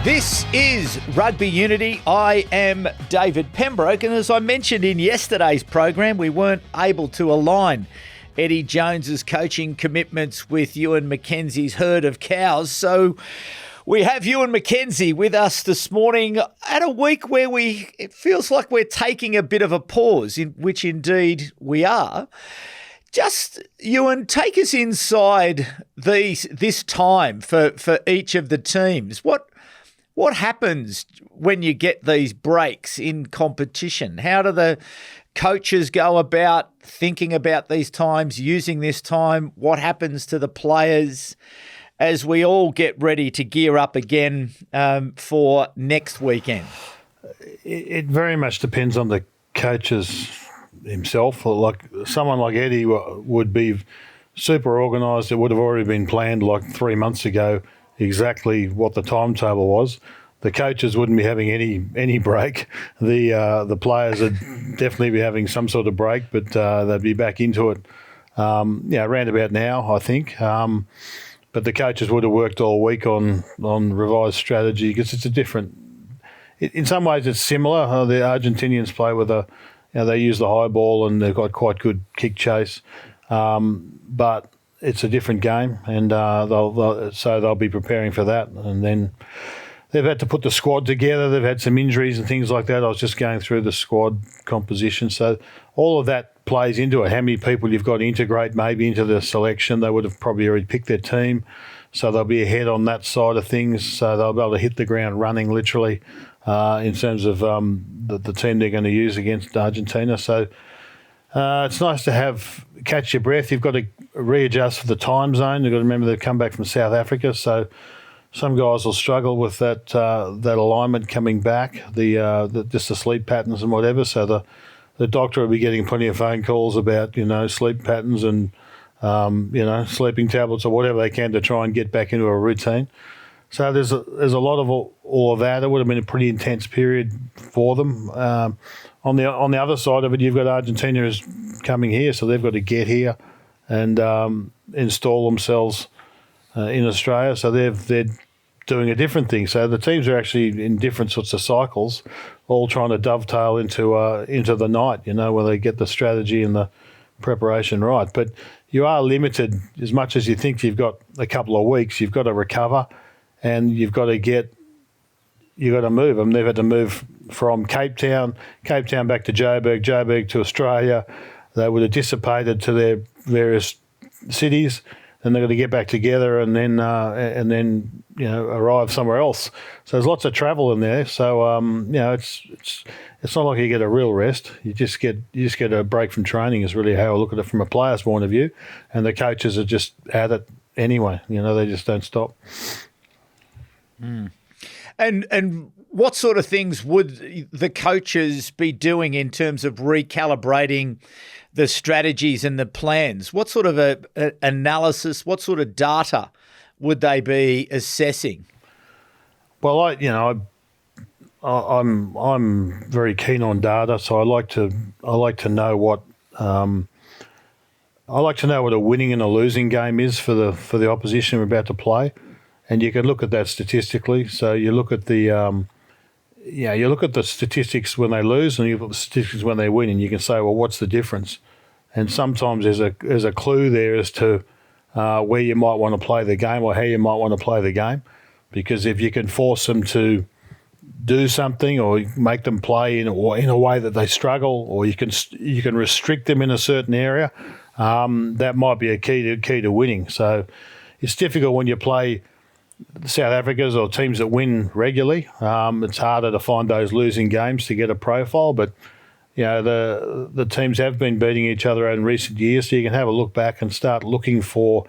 This is Rugby Unity. I am David Pembroke, and as I mentioned in yesterday's program, we weren't able to align Eddie Jones's coaching commitments with Ewen McKenzie's herd of cows. So we have Ewen McKenzie with us this morning at a week where it feels like we're taking a bit of a pause, in which indeed we are. Just, Ewen, take us inside this time for each of the teams. What happens when you get these breaks in competition? How do the coaches go about thinking about these times, using this time? What happens to the players as we all get ready to gear up again for next weekend? It very much depends on the coaches himself. Like someone like Eddie would be super organised. It would have already been planned like 3 months ago exactly what the timetable was. The coaches wouldn't be having any break. The players would definitely be having some sort of break, but they'd be back into it. Around about now, I think. But the coaches would have worked all week on revised strategy because it's a different. In some ways, it's similar. The Argentinians play with they use the high ball and they've got quite good kick chase, but it's a different game, and they'll be preparing for that. And then they've had to put the squad together. They've had some injuries and things like that. I was just going through the squad composition. So all of that plays into it. How many people you've got to integrate maybe into the selection. They would have probably already picked their team, so they'll be ahead on that side of things. So they'll be able to hit the ground running literally in terms of the team they're going to use against Argentina. So it's nice to catch your breath. You've got to readjust for the time zone. You've got to remember they've come back from South Africa, so some guys will struggle with that alignment coming back, just the sleep patterns and whatever. So the doctor will be getting plenty of phone calls about sleep patterns and sleeping tablets or whatever they can to try and get back into a routine. So there's a lot of all of that. It would have been a pretty intense period for them. On the other side of it, you've got Argentina is coming here, so they've got to get here and install themselves in Australia. So they're doing a different thing. So the teams are actually in different sorts of cycles, all trying to dovetail into the night, where they get the strategy and the preparation right. But you are limited as much as you think you've got a couple of weeks. You've got to recover, and you've got to move them. They've had to move from Cape Town back to Joburg to Australia. They would have dissipated to their various cities, and they've got to get back together and then arrive somewhere else. So there's lots of travel in there. So it's not like you get a real rest. You just get a break from training is really how I look at it from a player's point of view, and the coaches are just at it anyway. They just don't stop. Mm. And what sort of things would the coaches be doing in terms of recalibrating the strategies and the plans? What sort of a analysis, what sort of data would they be assessing? Well, I'm very keen on data, so I like to know what a winning and a losing game is for the opposition we're about to play. And you can look at that statistically. So you look at the statistics when they lose, and you look at the statistics when they win, and you can say, well, what's the difference? And sometimes there's a clue there as to where you might want to play the game or how you might want to play the game, because if you can force them to do something or make them play in a way that they struggle, or you can restrict them in a certain area, that might be a key to winning. So it's difficult when you play South Africa's or teams that win regularly. It's harder to find those losing games to get a profile, but the teams have been beating each other in recent years, so you can have a look back and start looking for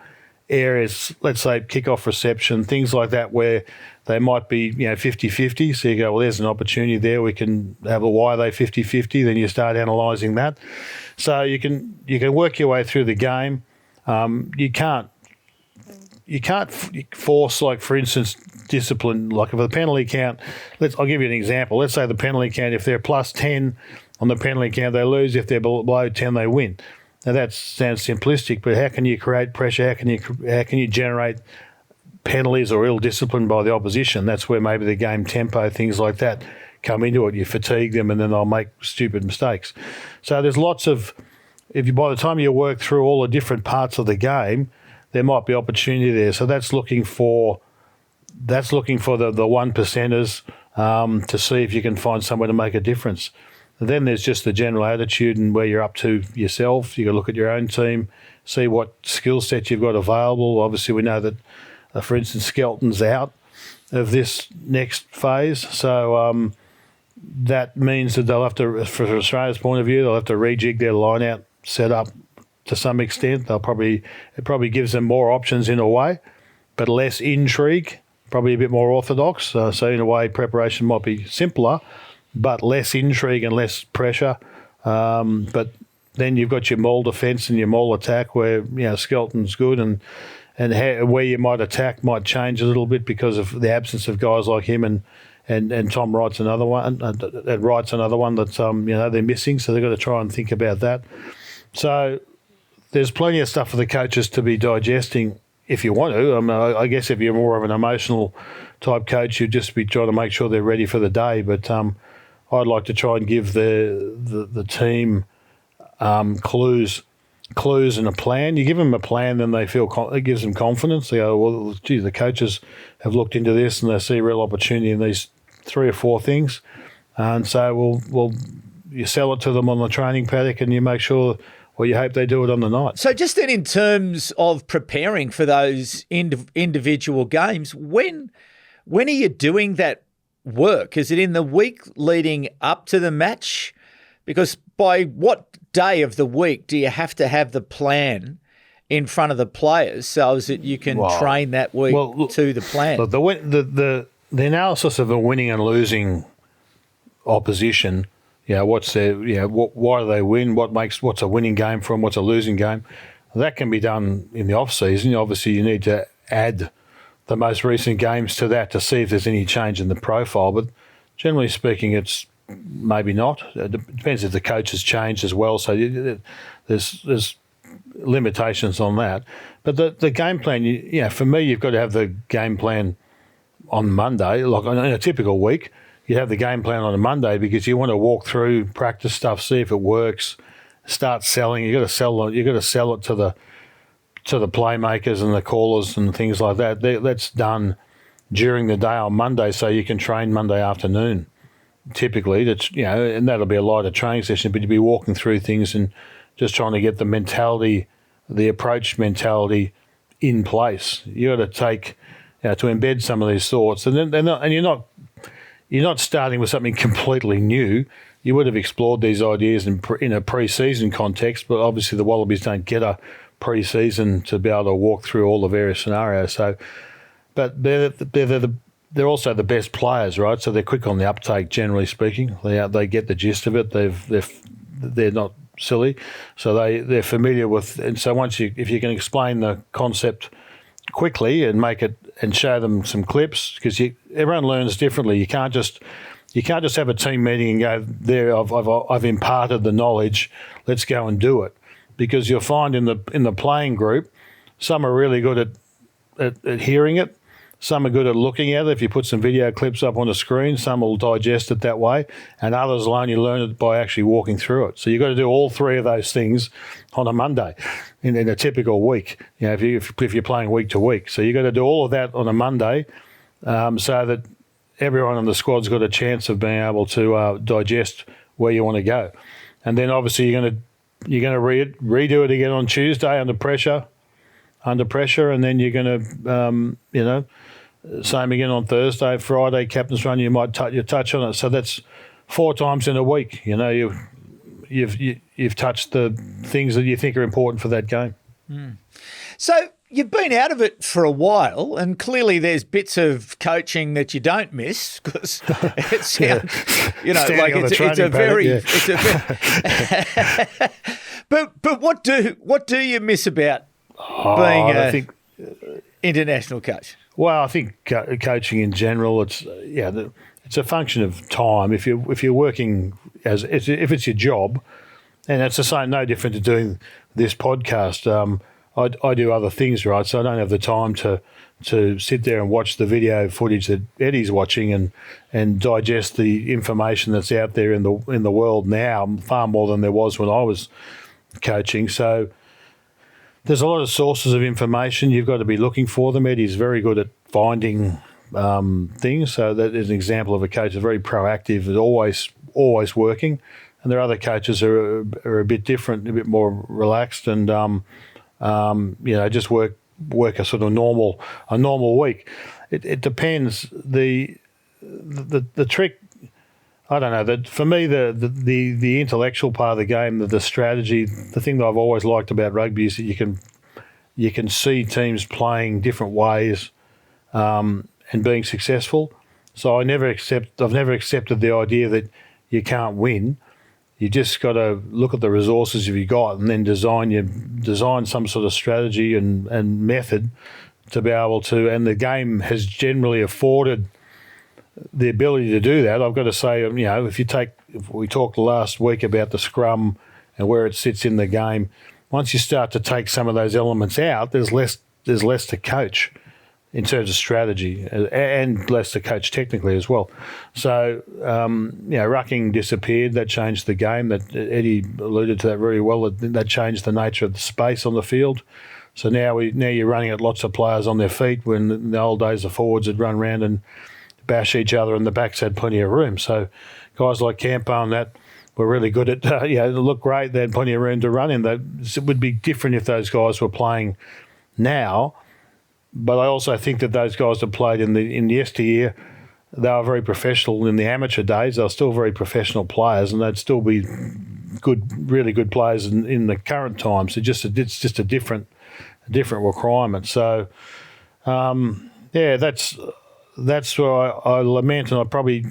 areas, let's say kickoff reception, things like that, where they might be 50-50. So you go, well, there's an opportunity there. We can have why are they 50-50? Then you start analysing that. So you can work your way through the game. You can't force, like, for instance, discipline. Like if the penalty count, I'll give you an example. Let's say the penalty count, if they're plus 10 on the penalty count, they lose. If they're below 10, they win. Now that sounds simplistic, but how can you create pressure? How can you generate penalties or ill discipline by the opposition, that's where maybe the game tempo, things like that, come into it. You fatigue them and then they'll make stupid mistakes. So there's lots of, by the time you work through all the different parts of the game, there might be opportunity there. So that's looking for the one percenters to see if you can find somewhere to make a difference. And then there's just the general attitude and where you're up to yourself. You got to look at your own team, see what skill set you've got available. Obviously, we know that, for instance, Skelton's out of this next phase. So that means that they'll have to, from Australia's point of view, they'll have to rejig their line-out setup to some extent. It probably gives them more options in a way, but less intrigue, probably a bit more orthodox. So in a way, preparation might be simpler, but less intrigue and less pressure. But then you've got your maul defence and your maul attack where, Skelton's good and where you might attack might change a little bit because of the absence of guys like him and Tom Wright's another one. And Wright's another one that, they're missing, so they've got to try and think about that. So there's plenty of stuff for the coaches to be digesting if you want to. I mean, I guess if you're more of an emotional type coach, you'd just be trying to make sure they're ready for the day. But I'd like to try and give the team clues and a plan. You give them a plan, then they feel it gives them confidence. They go, well, gee, the coaches have looked into this and they see real opportunity in these 3 or 4 things. And so you sell it to them on the training paddock and you make sure, well, you hope they do it on the night. So just then in terms of preparing for those individual games, when are you doing that work? Is it in the week leading up to the match? Because by what day of the week do you have to have the plan in front of the players so that you can train that week to the plan? The analysis of a winning and losing opposition, what's their, why do they win? What's a winning game for them? What's a losing game? That can be done in the off season. Obviously, you need to add the most recent games to that to see if there's any change in the profile. But generally speaking, it's maybe not. It depends if the coach has changed as well. So there's limitations on that. But the game plan, for me, you've got to have the game plan on Monday. Like in a typical week, you have the game plan on a Monday because you want to walk through, practice stuff, see if it works, start selling. You got to sell it. You got to sell it to the playmakers and the callers and things like that. That's done during the day on Monday, so you can train Monday afternoon. Typically, and that'll be a lighter training session, but you'll be walking through things and just trying to get the mentality, the approach mentality in place. You got to take to embed some of these thoughts, and you're not starting with something completely new. You would have explored these ideas in a pre-season context, but obviously the Wallabies don't get a pre-season to be able to walk through all the various scenarios. So, but they're also the best players, right? So they're quick on the uptake, generally speaking. They get the gist of it. They're not silly, so they're familiar with. And so if you can explain the concept quickly and make it and show them some clips, because everyone learns differently. You can't just have a team meeting and go, there, I've imparted the knowledge, let's go and do it. Because you'll find in the playing group, some are really good at hearing it, some are good at looking at it. If you put some video clips up on the screen, some will digest it that way, and others will only learn it by actually walking through it. So you've got to do all 3 of those things on a Monday in a typical week, if you're playing week to week. So you've got to do all of that on a Monday so that everyone in the squad's got a chance of being able to digest where you want to go. And then obviously you're going to redo it again on Tuesday under pressure, and then you're going to, same again on Thursday, Friday, captain's run. You might touch on it. So that's 4 times in a week. You've touched the things that you think are important for that game. Mm. So you've been out of it for a while, and clearly there's bits of coaching that you don't miss because it's it's a very. But what do you miss about being an international coach? Well, I think coaching in general, it's a function of time. If you're working if it's your job, and it's the same, no different to doing this podcast. I do other things, right? So I don't have the time to sit there and watch the video footage that Eddie's watching and digest the information that's out there in the world now, far more than there was when I was coaching. So there's a lot of sources of information. You've got to be looking for them. Eddie's very good at finding things. So that is an example of a coach that's very proactive, is always working. And there are other coaches who are a bit different, a bit more relaxed, and just work a sort of normal week. It depends. The trick, I don't know. That for me, the intellectual part of the game, the strategy, the thing that I've always liked about rugby is that you can see teams playing different ways and being successful. So I've never accepted the idea that you can't win. You just got to look at the resources you've got and then design some sort of strategy and method to be able to. And the game has generally afforded the ability to do that. I've got to say, if we talked last week about the scrum and where it sits in the game, once you start to take some of those elements out, there's less to coach in terms of strategy, and less to coach technically as well. So, rucking disappeared. That changed the game. That Eddie alluded to that very well. That changed the nature of the space on the field. So now you're running at lots of players on their feet, when in the old days the forwards would run around and bash each other and the backs had plenty of room. So guys like Campo and that were really good at, look great. They had plenty of room to run in. It would be different if those guys were playing now. But I also think that those guys that played in the yesteryear, they were very professional in the amateur days. They were still very professional players, and they'd still be really good players in the current times. It's just a different requirement. So, that's where I lament, and I probably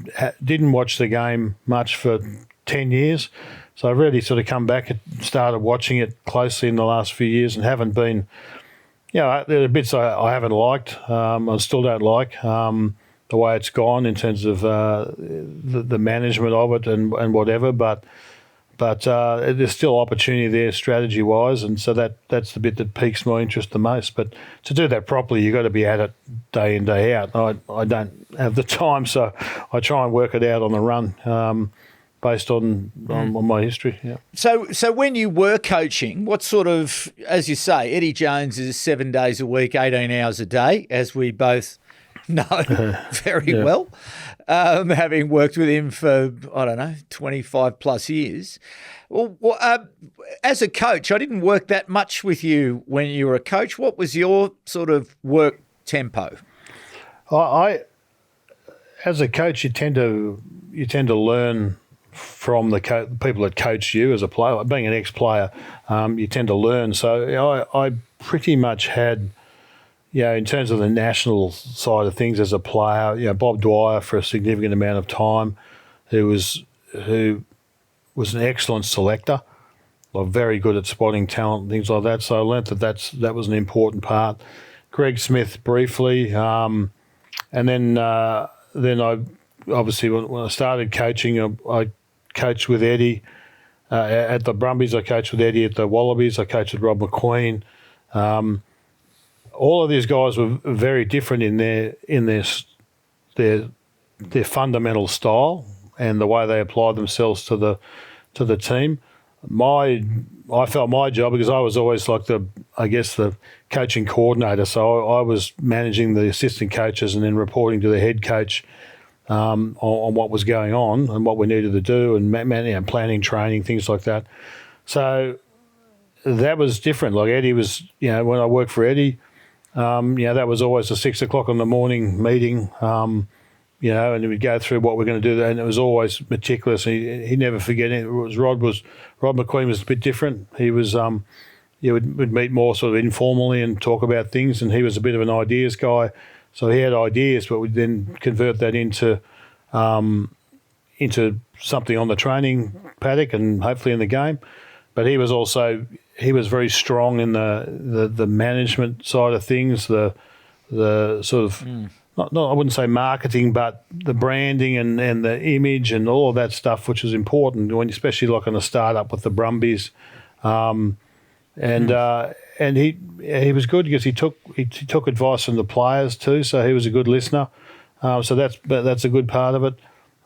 didn't watch the game much for 10 years. So I've really sort of come back and started watching it closely in the last few years, and haven't been. There are bits I haven't liked. I still don't like the way it's gone in terms of the management of it and whatever. But there's still opportunity there strategy wise, and so that's the bit that piques my interest the most. But to do that properly, you've got to be at it day in, day out. I don't have the time, so I try and work it out on the run. Based on my history, yeah. So when you were coaching, what sort of, as you say, Eddie Jones is 7 days a week, 18 hours a day, as we both know very well, having worked with him for, 25 plus years. Well, as a coach, I didn't work that much with you when you were a coach. What was your sort of work tempo? As a coach, you tend to learn from the people that coach you as a player. Being an ex-player, you tend to learn. So I pretty much had, in terms of the national side of things as a player, Bob Dwyer for a significant amount of time, who was an excellent selector, very good at spotting talent and things like that. So I learnt that was an important part. Greg Smith briefly, and then I obviously when I started coaching, I coached with Eddie at the Brumbies. I coached with Eddie at the Wallabies. I coached with Rob Macqueen. All of these guys were very different in their fundamental style and the way they applied themselves to the team. I felt my job, because I was always like the coaching coordinator. So I was managing the assistant coaches and then reporting to the head coach on what was going on and what we needed to do, and planning, training, things like that. So that was different. Like Eddie was, when I worked for Eddie, that was always a 6 o'clock in the morning meeting, and we'd go through what we're going to do, and it was always meticulous. He never forget it. Rob Macqueen was a bit different. He was, we'd meet more sort of informally and talk about things, and he was a bit of an ideas guy. So he had ideas, but we'd then convert that into something on the training paddock and hopefully in the game. But he was very strong in the management side of things, the sort of not I wouldn't say marketing, but the branding and the image and all of that stuff, which was important when, especially like on a startup with the Brumbies. And and he was good because he took advice from the players too. So he was a good listener. So that's a good part of it.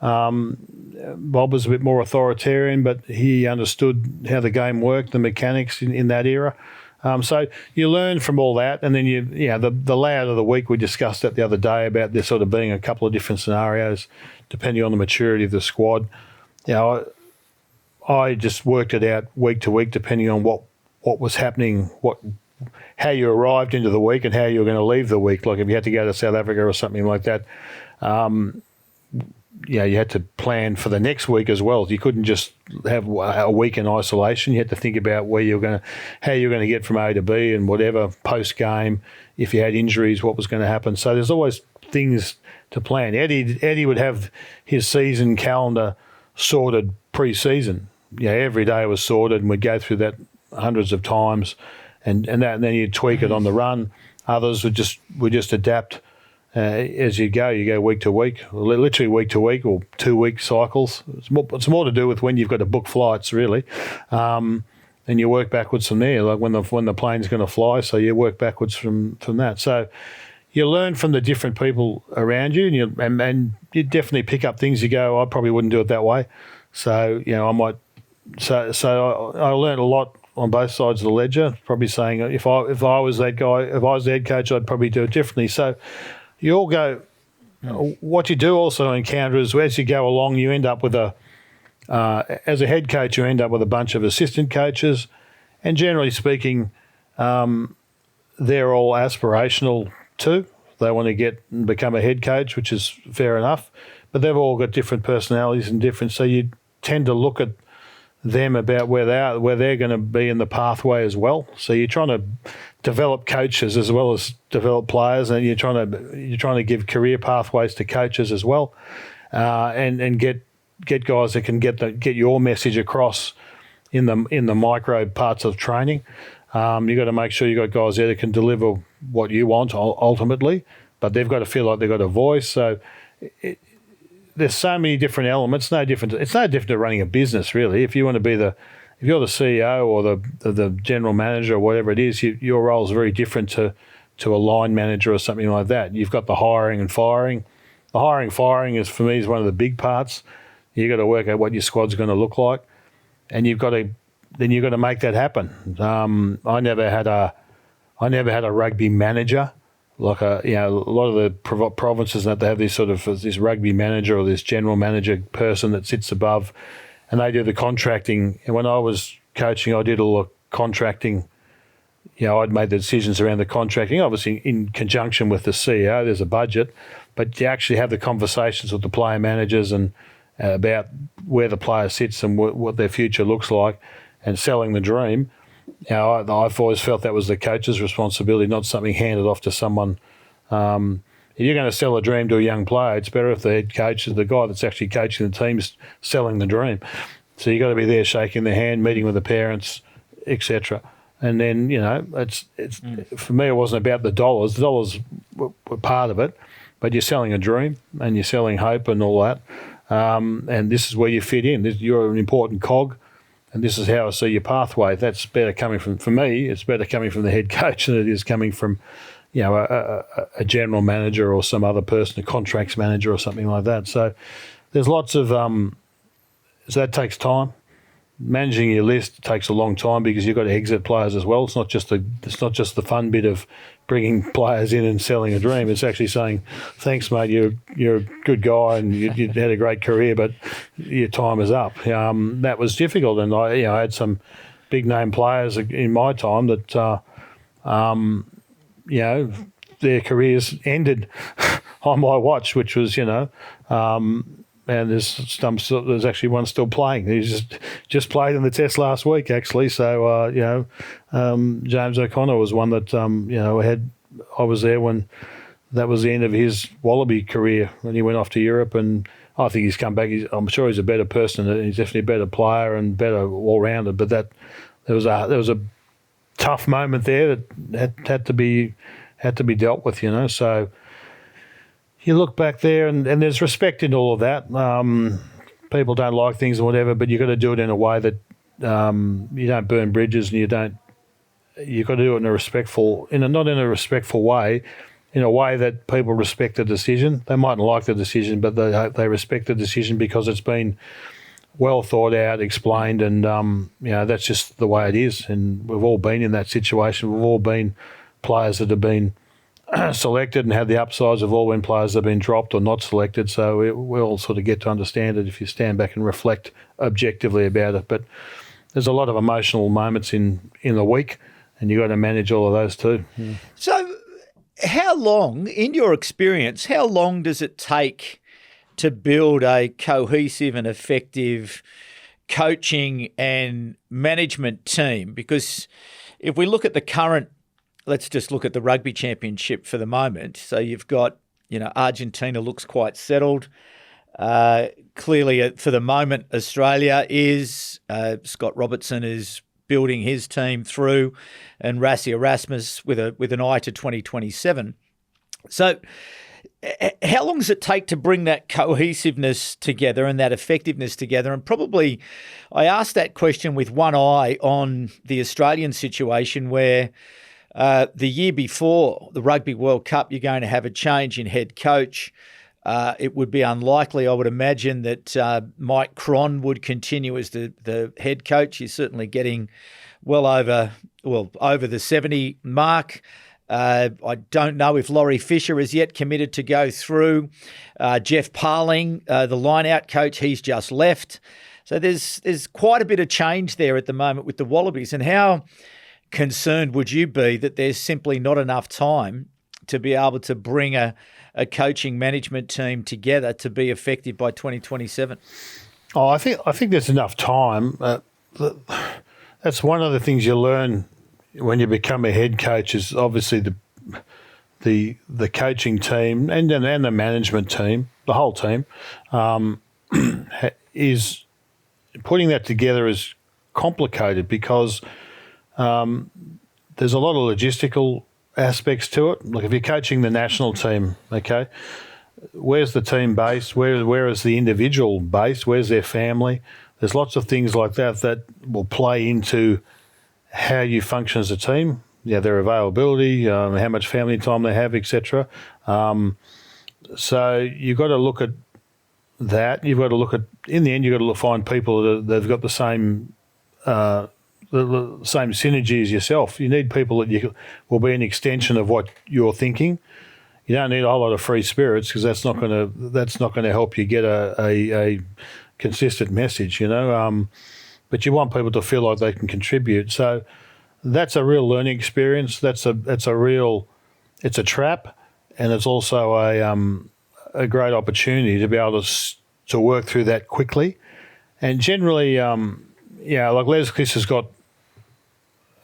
Bob was a bit more authoritarian, but he understood how the game worked, the mechanics in that era. So you learn from all that, and then the layout of the week, we discussed that the other day about there sort of being a couple of different scenarios depending on the maturity of the squad. I just worked it out week to week depending on what was happening, how you arrived into the week and how you were going to leave the week. Like if you had to go to South Africa or something like that, you had to plan for the next week as well. You couldn't just have a week in isolation. You had to think about how you're going to get from A to B and whatever post game. If you had injuries, what was going to happen. So there's always things to plan. Eddie would have his season calendar sorted pre-season. Every day was sorted, and we'd go through that hundreds of times, and then you'd tweak it on the run. Others would just adapt. As you go week to week, literally week to week, or 2 week cycles. It's more to do with when you've got to book flights, really, and you work backwards from there. Like when the plane's going to fly, so you work backwards from that. So you learn from the different people around you, and you definitely pick up things. You go, I probably wouldn't do it that way. So I might. So I learned a lot on both sides of the ledger. Probably saying if I was that guy, if I was the head coach, I'd probably do it differently. So. You all go. What you do also encounter is as you go along, you end up with as a head coach, you end up with a bunch of assistant coaches, and generally speaking, they're all aspirational too. They want to become a head coach, which is fair enough, but they've all got different personalities and different. So you tend to look at them about where they're going to be in the pathway as well. So you're trying to develop coaches as well as develop players, and you're trying to give career pathways to coaches as well, and get guys that can get your message across in the micro parts of training. You've got to make sure you've got guys there that can deliver what you want ultimately, but they've got to feel like they've got a voice. So there's so many different elements. It's no different to running a business, really. If you want to be if you're the CEO or the general manager or whatever it is, your role is very different to a line manager or something like that. You've got the hiring and firing. The hiring firing is, for me, is one of the big parts. You've got to work out what your squad's going to look like, and you've got to make that happen. I never had a rugby manager. Like a lot of the provinces that they have this rugby manager or this general manager person that sits above, and they do the contracting. And when I was coaching, I did all the contracting. I'd made the decisions around the contracting, obviously in conjunction with the CEO. There's a budget, but you actually have the conversations with the player managers and about where the player sits and what their future looks like, and selling the dream. I've always felt that was the coach's responsibility, not something handed off to someone. If you're going to sell a dream to a young player, it's better if the head coach is the guy that's actually coaching the team's selling the dream. So you've got to be there shaking their hand, meeting with the parents, etc. And then, it's for me, it wasn't about the dollars. The dollars were part of it, but you're selling a dream and you're selling hope and all that. And this is where you fit in. You're an important cog. And this is how I see your pathway. That's better coming from, for me, it's better coming from the head coach than it is coming from, a general manager or some other person, a contracts manager or something like that. So there's lots of, so that takes time. Managing your list takes a long time because you've got to exit players as well. It's not just the fun bit of bringing players in and selling a dream. It's actually saying, thanks, mate, you're a good guy and you had a great career, but your time is up. That was difficult, and I had some big name players in my time that their careers ended on my watch, which was and there's actually one still playing. He's just played in the test last week, actually. So James O'Connor was one that I was there when that was the end of his Wallaby career when he went off to Europe, and I think he's come back. I'm sure he's a better person. He's definitely a better player and better all rounded. But there was a tough moment there that had to be dealt with. So. You look back there and there's respect in all of that. People don't like things or whatever, but you've got to do it in a way that you don't burn bridges and you don't you've got to do it in a respectful, not in a respectful way, in a way that people respect the decision. They mightn't like the decision, but they respect the decision because it's been well thought out, explained, and that's just the way it is. And we've all been in that situation. We've all been players that have been selected and had the upsides. We've all been players that have been dropped or not selected. So we all sort of get to understand it if you stand back and reflect objectively about it. But there's a lot of emotional moments in the week, and you've got to manage all of those too. Yeah. So how long, in your experience, how long does it take to build a cohesive and effective coaching and management team? Because if we look at the current, let's just look at the Rugby Championship for the moment. So you've got, Argentina looks quite settled. Clearly, for the moment, Australia is. Scott Robertson is building his team through, and Rassie Erasmus with an eye to 2027. So how long does it take to bring that cohesiveness together and that effectiveness together? And probably I asked that question with one eye on the Australian situation where the year before the Rugby World Cup, you're going to have a change in head coach. It would be unlikely, I would imagine, that Mike Cron would continue as the head coach. He's certainly getting over the 70 mark. I don't know if Laurie Fisher is yet committed to go through. Jeff Parling, the line-out coach, he's just left. So there's quite a bit of change there at the moment with the Wallabies. And how concerned would you be that there's simply not enough time to be able to bring a coaching management team together to be effective by 2027? Oh, I think there's enough time. That's one of the things you learn when you become a head coach is obviously the coaching team and the management team, the whole team, is putting that together is complicated because there's a lot of logistical aspects to it. Like if you're coaching the national team, okay, where's the team based? Where is the individual based? Where's their family? There's lots of things like that will play into how you function as a team. Yeah, their availability, how much family time they have, etc. So you've got to look at that. You've got to look at, in the end, you've got to find people that've got the same synergy as yourself. You need people that will be an extension of what you're thinking. You don't need a whole lot of free spirits because that's not going to help you get a consistent message, But you want people to feel like they can contribute. So that's a real learning experience. It's a trap, and it's also a great opportunity to be able to work through that quickly. And generally, like Les Chris has got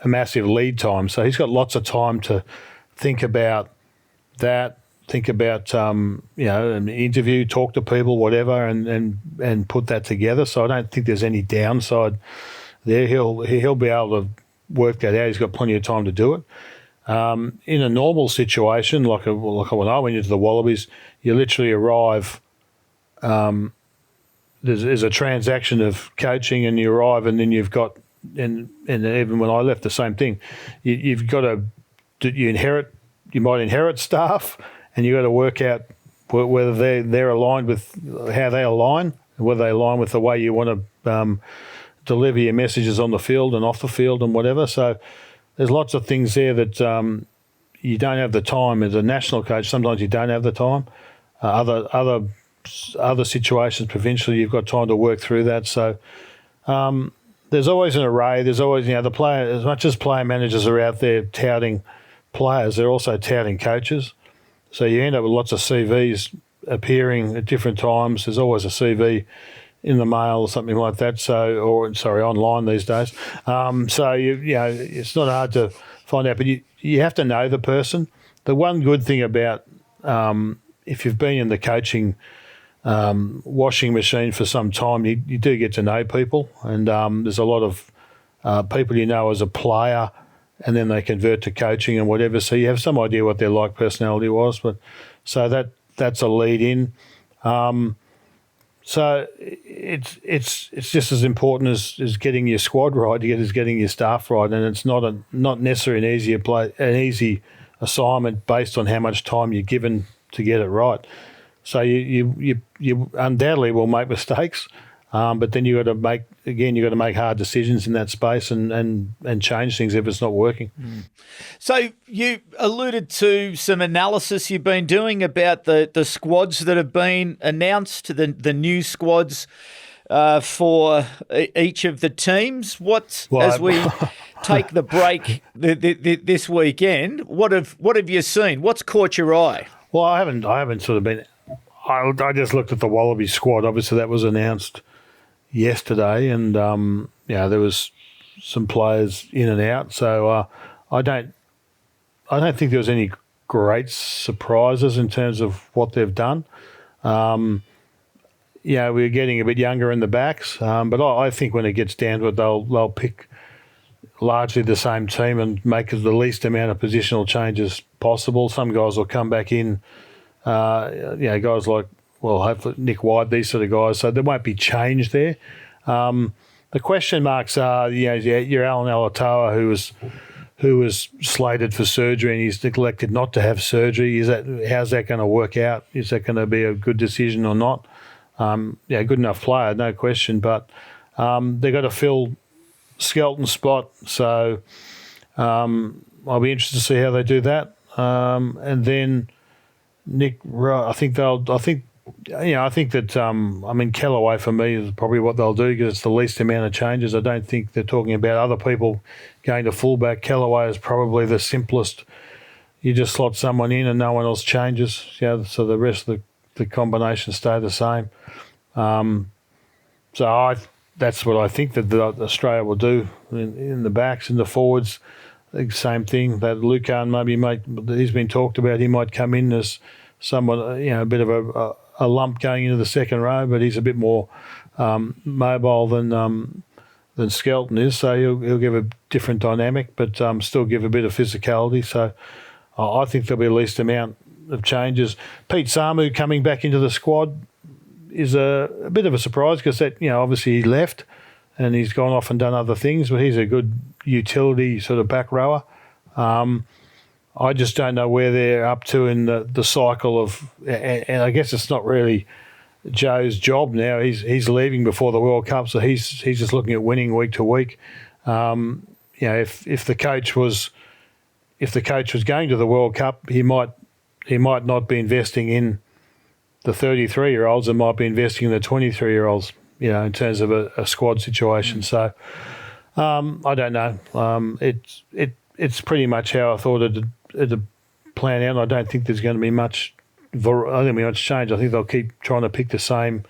a massive lead time, so he's got lots of time to think about that. Think about an interview, talk to people, whatever, and put that together. So I don't think there's any downside there. He'll be able to work that out. He's got plenty of time to do it. In a normal situation, like when I went into the Wallabies, you literally arrive. There's a transaction of coaching, and you arrive, and then you've got, and even when I left, the same thing. You've got to you might inherit staff. And you've got to work out whether they're aligned with how they align, whether they align with the way you want to deliver your messages on the field and off the field and whatever. So there's lots of things there that you don't have the time as a national coach. Sometimes you don't have the time. Other situations, provincially, you've got time to work through that. So there's always an array. There's always, the player, as much as player managers are out there touting players, they're also touting coaches. So you end up with lots of CVs appearing at different times. There's always a CV in the mail or something like that. So, online these days. So it's not hard to find out, but you have to know the person. The one good thing about if you've been in the coaching washing machine for some time, you do get to know people, and there's a lot of people as a player. And then they convert to coaching and whatever. So you have some idea what their personality was. But so that's a lead in. So it's just as important as getting your squad right as getting your staff right, and it's not necessarily an easy assignment based on how much time you're given to get it right. So you undoubtedly will make mistakes, but then you got to make hard decisions in that space and change things if it's not working. So you alluded to some analysis you've been doing about the squads that have been announced, the new squads for each of the teams. As we take the break this weekend, what have you seen? What's caught your eye? Well, I haven't sort of been. I just looked at the Wallabies squad. Obviously, that was announced yesterday, and there was some players in and out. So I don't think there was any great surprises in terms of what they've done. We're getting a bit younger in the backs, but I think when it gets down to it, they'll pick largely the same team and make the least amount of positional changes possible. Some guys will come back in. Guys like, hopefully Nick White, these sort of guys. So there won't be change there. The question marks are, your Alan Alatoa, who was slated for surgery and he's neglected not to have surgery. How's that going to work out? Is that going to be a good decision or not? Good enough player, no question, but they've got to fill Skelton's spot. So I'll be interested to see how they do that. And then Nick, I think that Kellaway for me is probably what they'll do because it's the least amount of changes. I don't think they're talking about other people going to fullback. Kellaway is probably the simplest. You just slot someone in and no one else changes. So the rest of the combinations stay the same. That's what I think that Australia will do in the backs, in the forwards. I think same thing. That Lucan he's been talked about. He might come in as someone, a bit of a lump going into the second row, but he's a bit more mobile than Skelton is. So he'll give a different dynamic, but still give a bit of physicality. So I think there'll be the least amount of changes. Pete Samu coming back into the squad is a bit of a surprise because that obviously he left and he's gone off and done other things, but he's a good utility sort of back rower. I just don't know where they're up to in the cycle of, and I guess it's not really Joe's job now. He's leaving before the World Cup, so he's just looking at winning week to week. If the coach was going to the World Cup, he might not be investing in the 33-year-olds and might be investing in the 23-year-olds, in terms of a squad situation. So I don't know. It's pretty much how I thought it'd plan out. I don't think there's going to be much change. I think they'll keep trying to pick the same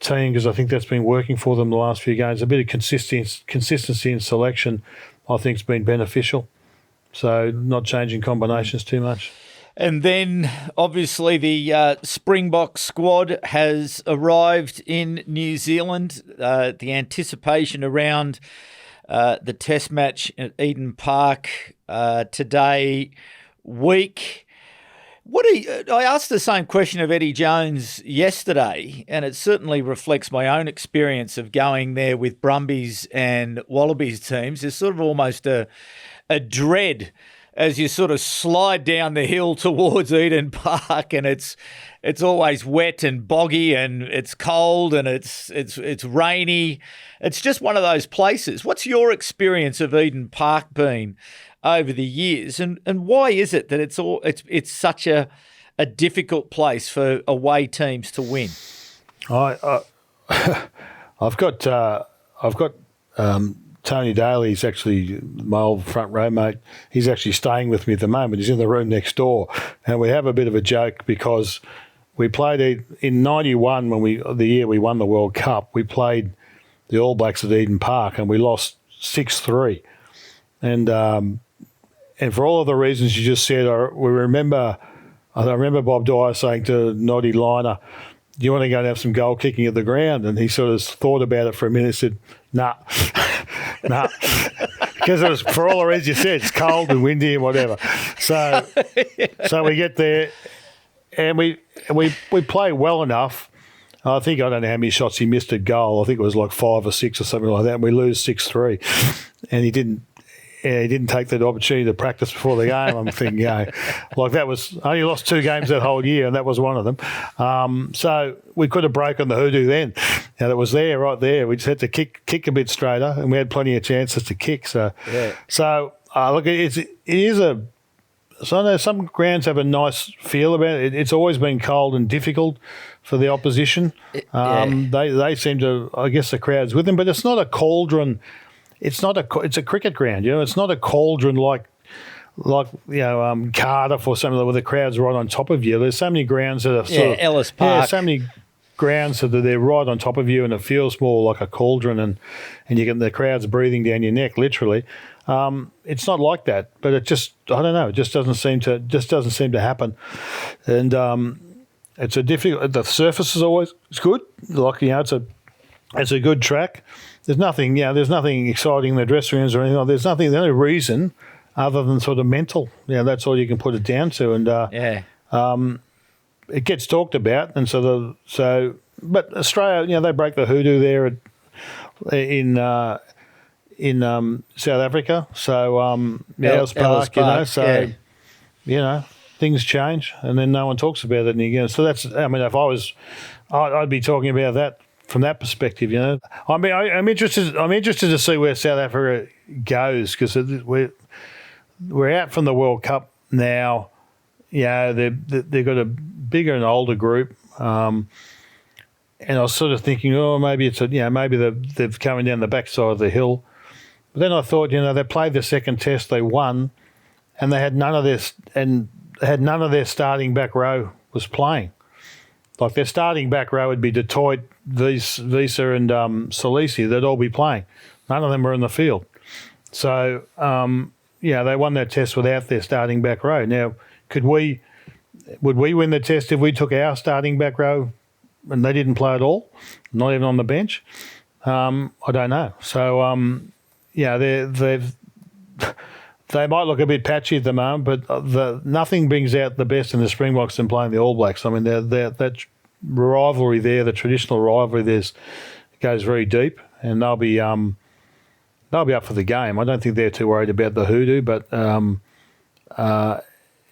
team because I think that's been working for them the last few games. A bit of consistency in selection I think has been beneficial. So not changing combinations too much. And then, obviously, the Springbok squad has arrived in New Zealand. The anticipation around the Test match at Eden Park today week. I asked the same question of Eddie Jones yesterday, and it certainly reflects my own experience of going there with Brumbies and Wallabies teams. There's sort of almost a dread as you sort of slide down the hill towards Eden Park, and it's always wet and boggy, and it's cold, and it's rainy. It's just one of those places. What's your experience of Eden Park been over the years, and why is it that it's such a difficult place for away teams to win? I've got Tony Daly. He's actually my old front row mate. He's actually staying with me at the moment. He's in the room next door, and we have a bit of a joke because we played in '91 the year we won the World Cup. We played the All Blacks at Eden Park and we lost 6-3, and for all of the reasons you just said, I remember Bob Dwyer saying to Noddy Liner, "Do you want to go and have some goal kicking at the ground?" And he sort of thought about it for a minute and said, "Nah." No, because it was for all the reasons you said. It's cold and windy and whatever. So we get there, and we play well enough. I don't know how many shots he missed at goal. I think it was like 5 or 6 or something like that. And we lose 6-3. And he didn't take that opportunity to practice before the game. I'm thinking, like that was only lost 2 games that whole year, and that was one of them. So we could have broken the hoodoo then. And it was there, right there. We just had to kick a bit straighter, and we had plenty of chances to kick. So look, it is a. So I know some grounds have a nice feel about it. It's always been cold and difficult for the opposition. They seem to, I guess, the crowd's with them, but it's not a cauldron. It's a cricket ground, It's not a cauldron like Cardiff or something where the crowd's right on top of you. There's so many grounds that are Ellis Park. Yeah, so many grounds that they're right on top of you, and it feels more like a cauldron, and you get the crowd's breathing down your neck, literally. It's not like that, but it just, I don't know, it just doesn't seem to happen, and it's a difficult. The surface is always good, it's a good track. There's nothing exciting in the dressing rooms or anything. There's nothing. The only reason, other than sort of mental, that's all you can put it down to, and it gets talked about, and but Australia, they break the hoodoo there in South Africa, so Ellis Park, things change, and then no one talks about it again. So that's, if I was, I'd be talking about that from that perspective, I'm interested to see where South Africa goes, because we're out from the World Cup now. They've got a bigger and older group, and I was sort of thinking, maybe it's maybe they're coming down the backside of the hill. But then I thought, they played the second test, they won, and they had none of their starting back row was playing. Like their starting back row would be Detroit, Visa, and Sua'ali'i. They'd all be playing. None of them were in the field. So, they won that test without their starting back row. Now, would we win the test if we took our starting back row and they didn't play at all, not even on the bench? I don't know. So, they might look a bit patchy at the moment, but nothing brings out the best in the Springboks than playing the All Blacks. I mean, that rivalry there, the traditional rivalry, goes very deep, and they'll be up for the game. I don't think they're too worried about the hoodoo, but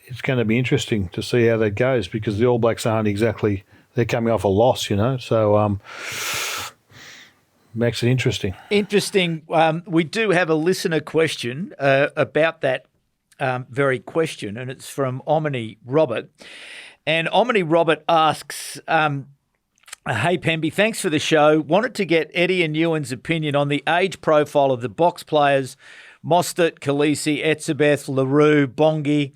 it's going to be interesting to see how that goes, because the All Blacks aren't exactly, they're coming off a loss, so makes it interesting. Interesting. We do have a listener question about that very question, and it's from Omni Robert. And Omni Robert asks, hey, Pemby, thanks for the show. Wanted to get Eddie and Ewan's opinion on the age profile of the Box players, Mostert, Khaleesi, Etzebeth, LaRue, Bongi.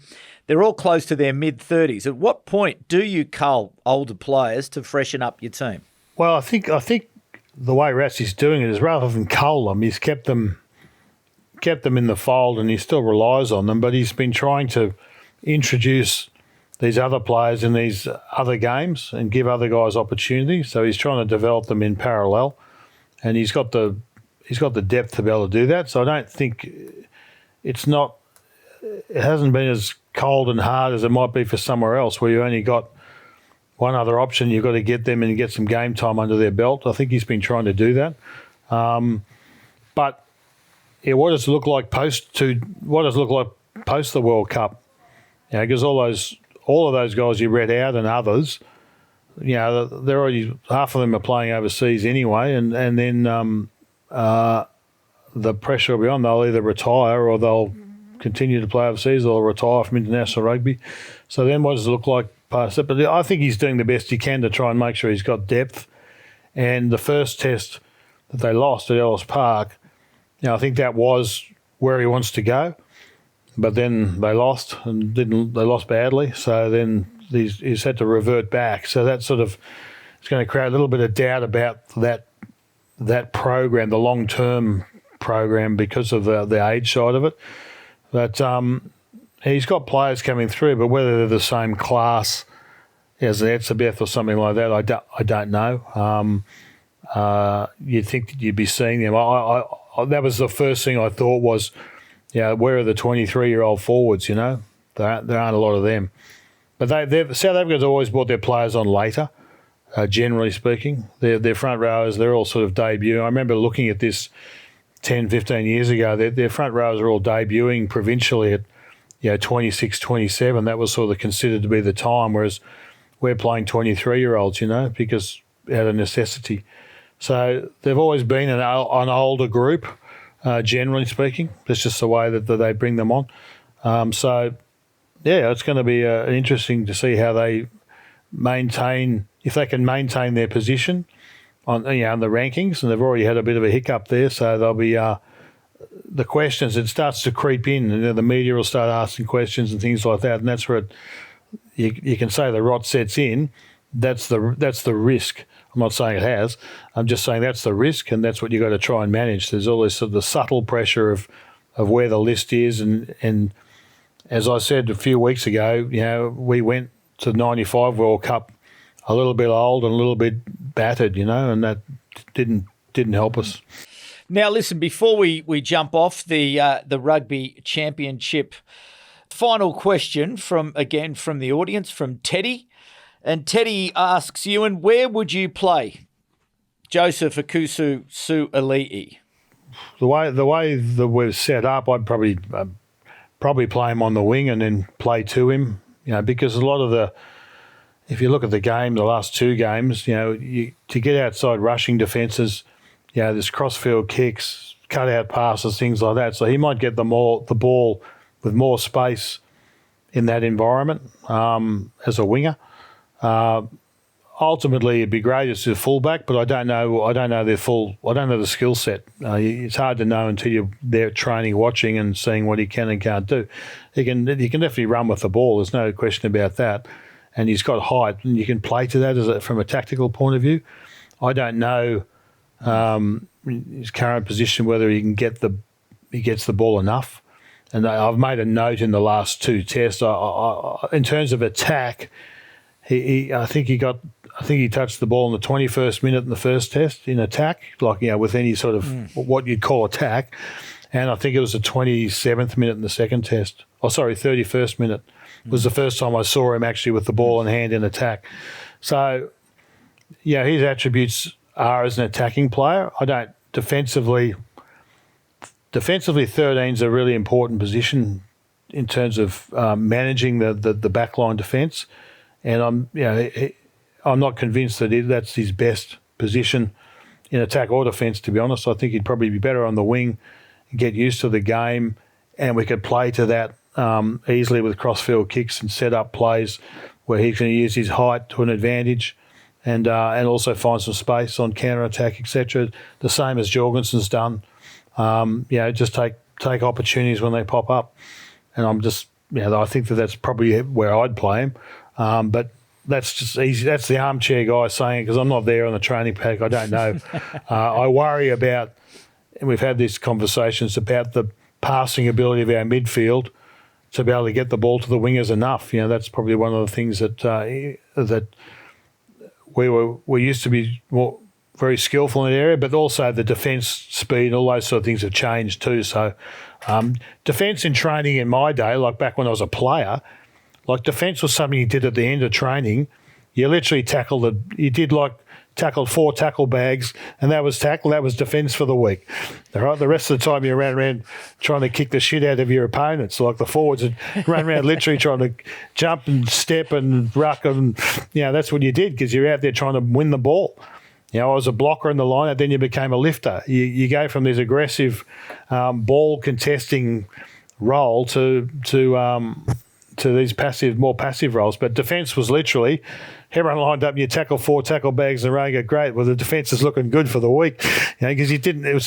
They're all close to their mid-30s. At what point do you cull older players to freshen up your team? Well, I think the way Rassie's doing it is, rather than cull them, he's kept them in the fold, and he still relies on them, but he's been trying to introduce these other players in these other games and give other guys opportunities. So he's trying to develop them in parallel, and he's got the depth to be able to do that. So I don't think it hasn't been as cold and hard as it might be for somewhere else, where you only got one other option. You've got to get them and get some game time under their belt. I think he's been trying to do that. But what does it look like post the World Cup? Because all of those guys you read out and others, they're already, half of them are playing overseas anyway, and then the pressure will be on. They'll either retire or they'll continue to play overseas, or retire from international rugby. So then what does it look like past that? But I think he's doing the best he can to try and make sure he's got depth. And the first test that they lost at Ellis Park, I think that was where he wants to go. But then they lost they lost badly. So then he's had to revert back. So that sort of is going to create a little bit of doubt about that program, the long-term program, because of the age side of it. But he's got players coming through, but whether they're the same class as Etzebeth or something like that, I don't know. You'd think that you'd be seeing them. I that was the first thing I thought was, where are the 23-year-old forwards? There aren't a lot of them. But South Africa's always brought their players on later. generally speaking. Their front rowers, they're all sort of debuting. I remember looking at this 10, 15 years ago. Their front rowers are all debuting provincially at 26, 27. That was sort of considered to be the time, whereas we're playing 23-year-olds, because out of necessity. So they've always been an older group, generally speaking. That's just the way that they bring them on. It's going to be interesting to see how they maintain, if they can maintain their position on the rankings, and they've already had a bit of a hiccup there. So there'll be the questions. It starts to creep in, and the media will start asking questions and things like that, and that's where you can say the rot sets in. That's the risk. I'm not saying it has. I'm just saying that's the risk, and that's what you've got to try and manage. There's always sort of the subtle pressure of where the list is, and as I said a few weeks ago, we went to the 95 World Cup a little bit old and a little bit battered, and that didn't help us. Now, listen, before we jump off the Rugby Championship, final question from the audience, from Teddy. And Teddy asks, Ewan, where would you play Joseph Sua'ali'i? The way that we're set up, I'd probably play him on the wing and then play to him, because a lot of if you look at the game, the last two games, to get outside rushing defences, there's crossfield kicks, cut-out passes, things like that. So he might get the ball with more space in that environment as a winger. Ultimately, it'd be great as a fullback, but I don't know the skill set. It's hard to know until you're there training, watching, and seeing what he can and can't do. He can definitely run with the ball. There's no question about that, and he's got height, and you can play to that from a tactical point of view. I don't know his current position whether he gets the ball enough. And I've made a note in the last two tests. In terms of attack, I think he touched the ball in the 21st minute in the first test in attack, with any sort of what you'd call attack. And I think it was the 27th minute in the second test. 31st minute was the first time I saw him actually with the ball in hand in attack. So, his attributes are as an attacking player. I don't defensively 13's a really important position in terms of managing the backline defence. And I'm not convinced that that's his best position in attack or defence, to be honest. I think he'd probably be better on the wing, get used to the game, and we could play to that easily with crossfield kicks and set up plays where he's going to use his height to an advantage and also find some space on counter-attack, etc. The same as Jorgensen's done. Just take opportunities when they pop up. And I'm just, I think that's probably where I'd play him. But that's just easy. That's the armchair guy saying it because I'm not there on the training pack. I don't know. I worry about, and we've had these conversations about the passing ability of our midfield to be able to get the ball to the wingers enough. That's probably one of the things that we used to be more very skillful in the area, but also the defence speed, all those sort of things have changed too. So defence in training in my day, like back when I was a player, like defence was something you did at the end of training. You literally tackled 4 tackle bags, and that was tackle. That was defence for the week. All right, the rest of the time you ran around trying to kick the shit out of your opponents. Like the forwards would run around literally trying to jump and step and ruck, and that's what you did because you're out there trying to win the ball. I was a blocker in the line, and then you became a lifter. You go from this aggressive ball contesting role to these more passive roles. But defence was literally everyone lined up and you tackle 4 tackle bags in a row and go, great, well, the defence is looking good for the week. Because you didn't, it was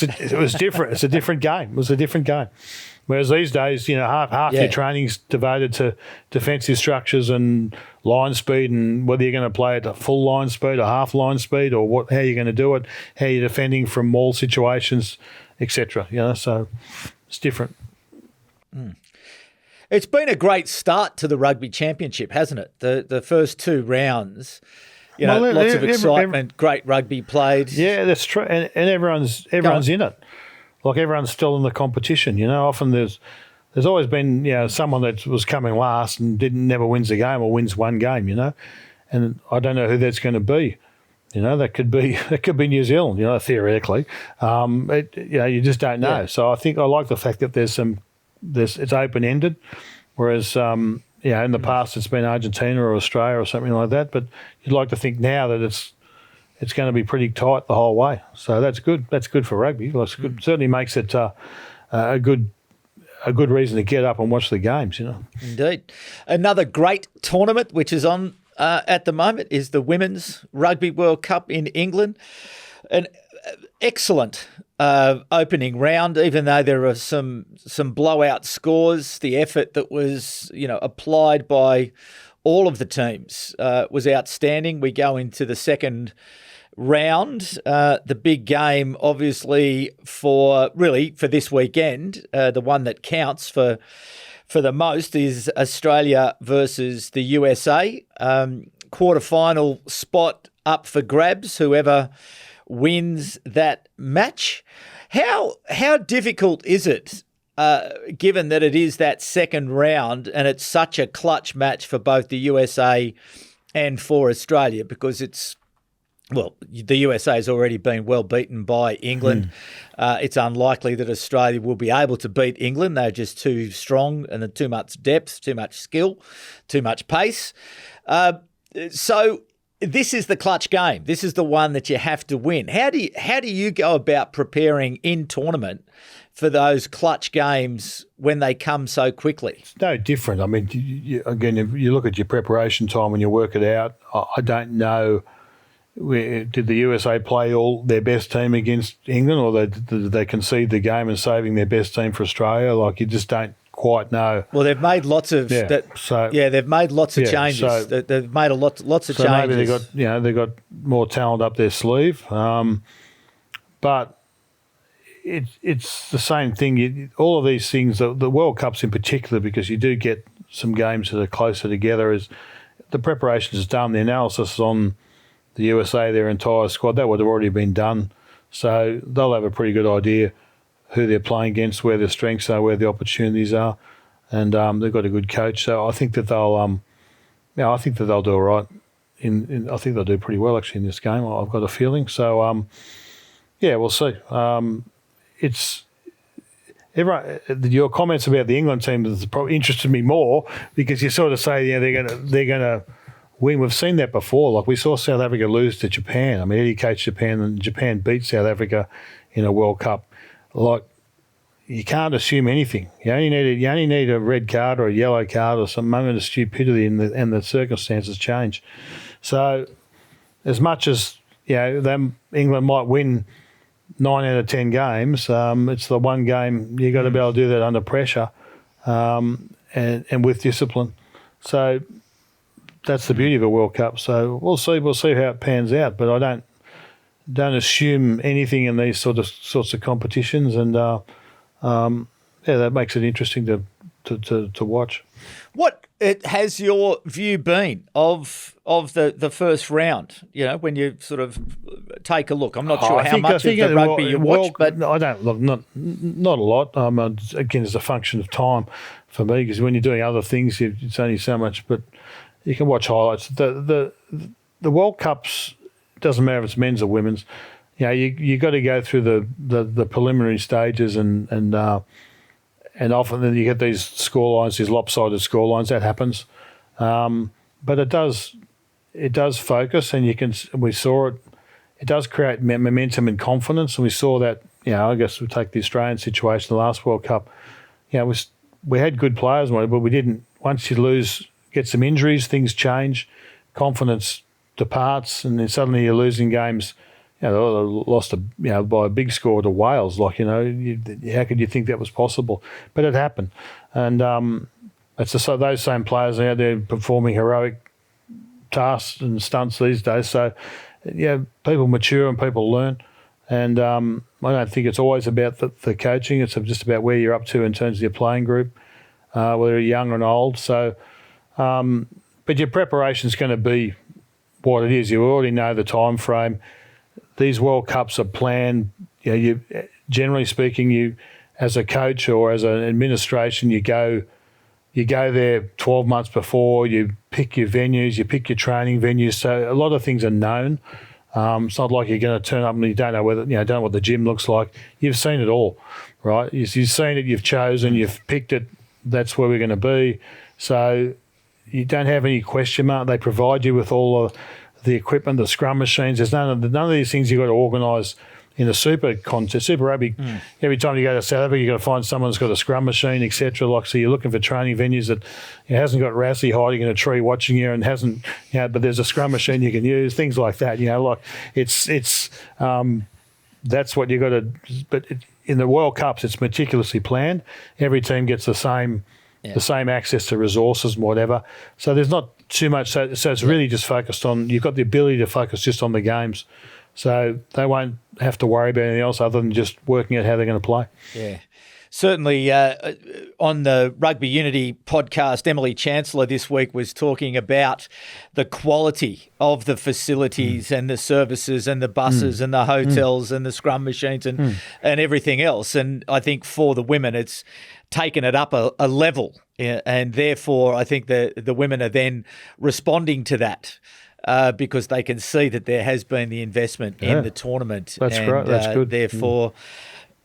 different. It's a different game. It was a different game. Whereas these days, half your training's devoted to defensive structures and line speed and whether you're going to play at a full line speed or half line speed or how you're going to do it, how you're defending from maul situations, etc. So it's different. It's been a great start to the Rugby Championship, hasn't it? The first 2 rounds, lots of excitement, great rugby played. Yeah, that's true, and everyone's in it. Like everyone's still in the competition. Often there's always been someone that was coming last and never wins a game or wins one game. And I don't know who that's going to be. That could be New Zealand, theoretically. You just don't know. Yeah. So I think I like the fact that it's open-ended, whereas in the past it's been Argentina or Australia or something like that. But you'd like to think now that it's going to be pretty tight the whole way. So that's good. That's good for rugby. Well, it's good. Certainly makes it a good reason to get up and watch the games. Indeed. Another great tournament which is on at the moment is the Women's Rugby World Cup in England. An excellent opening round, even though there are some blowout scores. The effort that was applied by all of the teams was outstanding. We go into the second round. The big game, obviously, for this weekend, the one that counts for the most is Australia versus the USA. Quarterfinal spot up for grabs, whoever wins that match. How difficult is it, given that it is that second round and it's such a clutch match for both the USA and for Australia, because the USA has already been well beaten by England. It's unlikely that Australia will be able to beat England. They're just too strong and too much depth, too much skill, too much pace. So this is the clutch game. This is the one that you have to win. How do you go about preparing in tournament for those clutch games when they come so quickly? It's no different. I mean, again, if you look at your preparation time and you work it out, I don't know. Did the USA play all their best team against England, or did they concede the game and saving their best team for Australia? Like, you just don't quite know. Well, they've made lots of they've made lots of changes. So, they've made lots of changes. Maybe they got more talent up their sleeve, but it's the same thing. All of these things, the World Cups in particular, because you do get some games that are closer together. Is the preparation is done, the analysis on the USA, their entire squad, that would have already been done. So they'll have a pretty good idea who they're playing against, where their strengths are, where the opportunities are, and they've got a good coach. So I think that they'll, do all right. I think they'll do pretty well actually in this game. I've got a feeling. So we'll see. Your comments about the England team has probably interested me more, because you sort of say they're gonna win. We've seen that before. Like, we saw South Africa lose to Japan. I mean, Eddie coached Japan, and Japan beat South Africa in a World Cup. Like, you can't assume anything. You only need a red card or a yellow card or some moment of stupidity, and the circumstances change. So, as much as England might win 9 out of 10 games, it's the one game you got to be able to do that under pressure, and with discipline. So that's the beauty of a World Cup. So we'll see how it pans out. But I don't assume anything in these sorts of competitions, and that makes it interesting to watch. What has your view been of the first round? When you sort of take a look. I'm not sure how much of the rugby you watch, but I don't look, not a lot. Again, it's a function of time for me, because when you're doing other things, it's only so much. But you can watch highlights. The World Cups, doesn't matter if it's men's or women's. You got to go through the preliminary stages, and often then you get these scorelines, these lopsided scorelines. That happens, but it does focus, and we saw it. It does create momentum and confidence, and we saw that. I guess we take the Australian situation, the last World Cup. We had good players, but we didn't. Once you get some injuries, things change, confidence departs, and then suddenly you're losing games. They lost by a big score to Wales. Like, how could you think that was possible? But it happened, and it's those same players out there performing heroic tasks and stunts these days. So, people mature and people learn, and I don't think it's always about the coaching. It's just about where you're up to in terms of your playing group, whether you're young or old. So, but your preparation is going to be what it is. You already know the time frame. These World Cups are planned. You generally speaking, you as a coach or as an administration, you go there 12 months before. You pick your venues, you pick your training venues. So a lot of things are known. It's not like you're going to turn up and you don't know don't know what the gym looks like. You've seen it all, right? You've seen it, you've chosen, you've picked it. That's where we're going to be. So you don't have any question mark. They provide you with all of the equipment, the scrum machines. There's none of these things you've got to organise in a super contest. Super rugby, every time you go to South Africa, you've got to find someone who's got a scrum machine, etc. So you're looking for training venues that hasn't got Rassie hiding in a tree watching you and hasn't, but there's a scrum machine you can use, things like that. That's what you got to. But in the World Cups, it's meticulously planned. Every team gets the same access to resources and whatever. So there's not too much. So it's really just focused on. You've got the ability to focus just on the games. So they won't have to worry about anything else other than just working out how they're going to play. Yeah. Certainly on the Rugby Unity podcast, Emily Chancellor this week was talking about the quality of the facilities and the services and the buses and the hotels and the scrum machines and everything else. And I think for the women, it's taken it up a level. And therefore, I think the women are then responding to that. Because they can see that there has been the investment in the tournament. That's great. That's good. Therefore,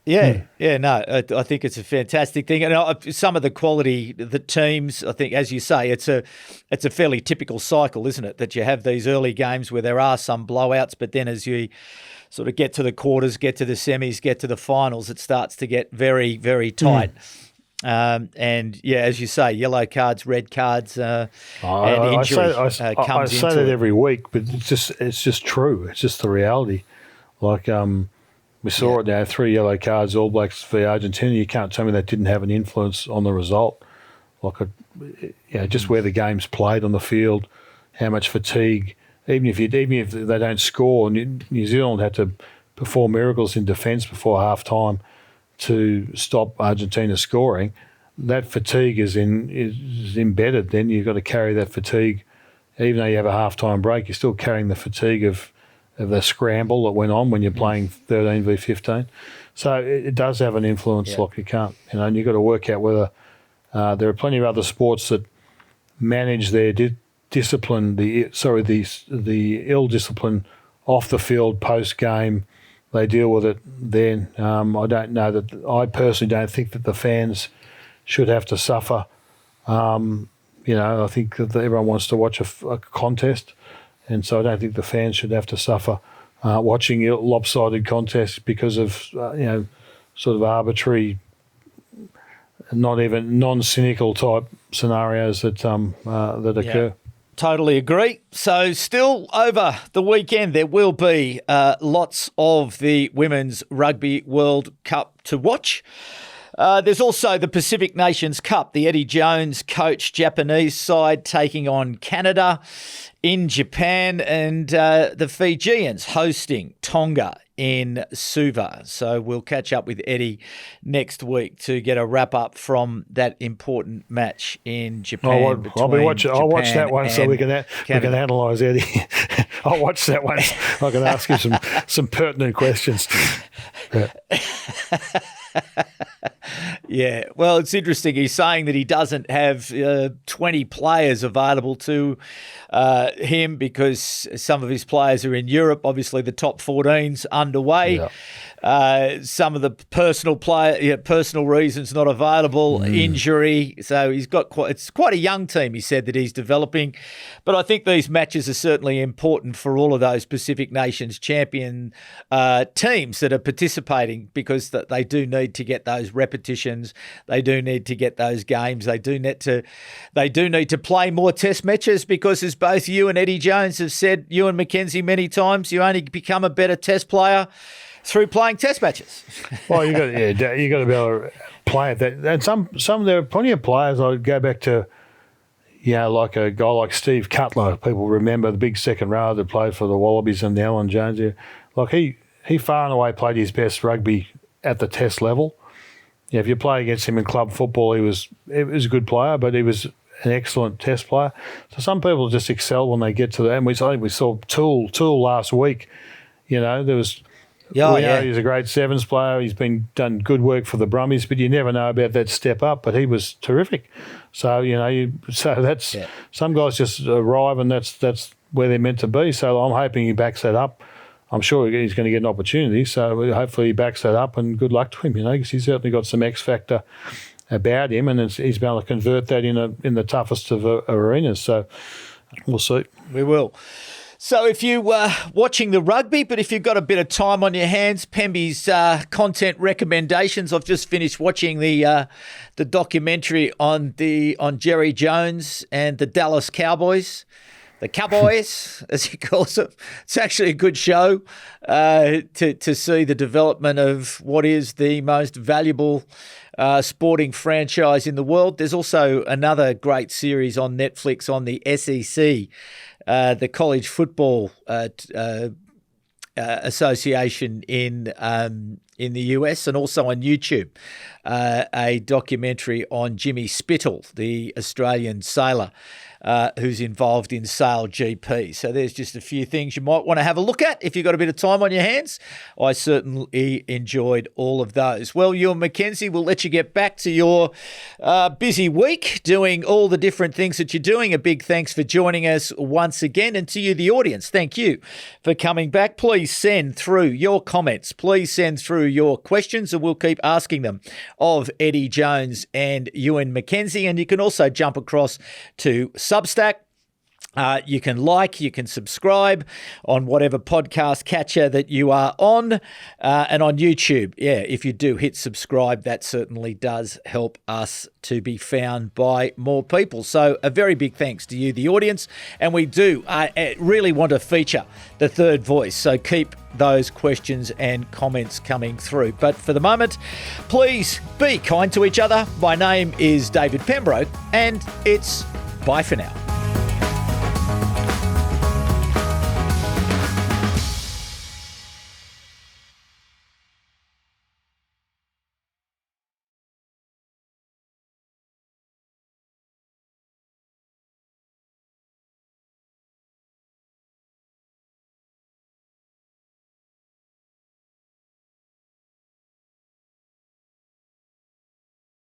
I think it's a fantastic thing. And some of the quality, the teams, I think, as you say, it's a fairly typical cycle, isn't it? That you have these early games where there are some blowouts, but then as you sort of get to the quarters, get to the semis, get to the finals, it starts to get very, very tight. And as you say, yellow cards, red cards, and injury comes into it. I say that every week, but it's just true. It's just the reality. Like we saw it now, 3 yellow cards, All Blacks v Argentina. You can't tell me that didn't have an influence on the result. Like just where the game's played on the field, how much fatigue. Even if they don't score, New Zealand had to perform miracles in defence before half time to stop Argentina scoring. That fatigue is embedded. Then you've got to carry that fatigue, even though you have a half-time break. You're still carrying the fatigue of the scramble that went on when you're playing 13 v 15. So it does have an influence. Like you can't, and you've got to work out whether there are plenty of other sports that manage their discipline, the ill discipline off the field post game. They deal with it then. I don't know that. I personally don't think that the fans should have to suffer. I think that everyone wants to watch a contest, and so I don't think the fans should have to suffer watching lopsided contests because of sort of arbitrary, not even non-cynical type scenarios that occur. Totally agree. So still over the weekend, there will be lots of the Women's Rugby World Cup to watch. There's also the Pacific Nations Cup, the Eddie Jones coach Japanese side taking on Canada in Japan, and the Fijians hosting Tonga in Suva. So we'll catch up with Eddie next week to get a wrap up from that important match in Japan. I'll watch that one so we can analyse Eddie. I'll watch that one. I can ask you some pertinent questions. Yeah, well, it's interesting. He's saying that he doesn't have 20 players available to him because some of his players are in Europe. Obviously, the top 14's underway. Yeah. Some of the personal reasons not available, injury. So he's got it's quite a young team, he said, that he's developing. But I think these matches are certainly important for all of those Pacific Nations champion teams that are participating, because they do need to get those repetitions. They do need to get those games. They do need to play more test matches, because as both you and Eddie Jones have said, Ewen McKenzie many times, you only become a better test player through playing test matches. Well, you got to be able to play it. And some there are plenty of players. I go back to, like a guy like Steve Cutler. People remember the big second rower that played for the Wallabies and the Alan Jones. Like he far and away played his best rugby at the test level. If you play against him in club football, he was a good player, but he was an excellent test player. So some people just excel when they get to that. And I think we saw Toole last week. There was. Yeah, he's a great sevens player. He's done good work for the Brumbies, but you never know about that step up. But he was terrific. So some guys just arrive and that's where they're meant to be. So I'm hoping he backs that up I'm sure he's going to get an opportunity. So hopefully he backs that up, and good luck to him, because he's certainly got some X factor about him, and he's been able to convert that in the toughest of arenas. So we'll see. We will. So if you were watching the rugby, but if you've got a bit of time on your hands, Pemby's content recommendations. I've just finished watching the documentary on Jerry Jones and the Dallas Cowboys. The Cowboys, as he calls them. It's actually a good show to see the development of what is the most valuable sporting franchise in the world. There's also another great series on Netflix on the SEC, the College Football Association in the US, and also on YouTube, a documentary on Jimmy Spittle, the Australian sailor, who's involved in Sail GP. So there's just a few things you might want to have a look at if you've got a bit of time on your hands. I certainly enjoyed all of those. Well, Ewen McKenzie, we'll let you get back to your busy week doing all the different things that you're doing. A big thanks for joining us once again. And to you, the audience, thank you for coming back. Please send through your comments. Please send through your questions, and we'll keep asking them of Eddie Jones and Ewen McKenzie. And you can also jump across to Substack. You can subscribe on whatever podcast catcher that you are on, and on YouTube. Yeah, if you do hit subscribe, that certainly does help us to be found by more people. So a very big thanks to you, the audience, and we do really want to feature the third voice. So keep those questions and comments coming through. But for the moment, please be kind to each other. My name is David Pembroke, and it's bye for now.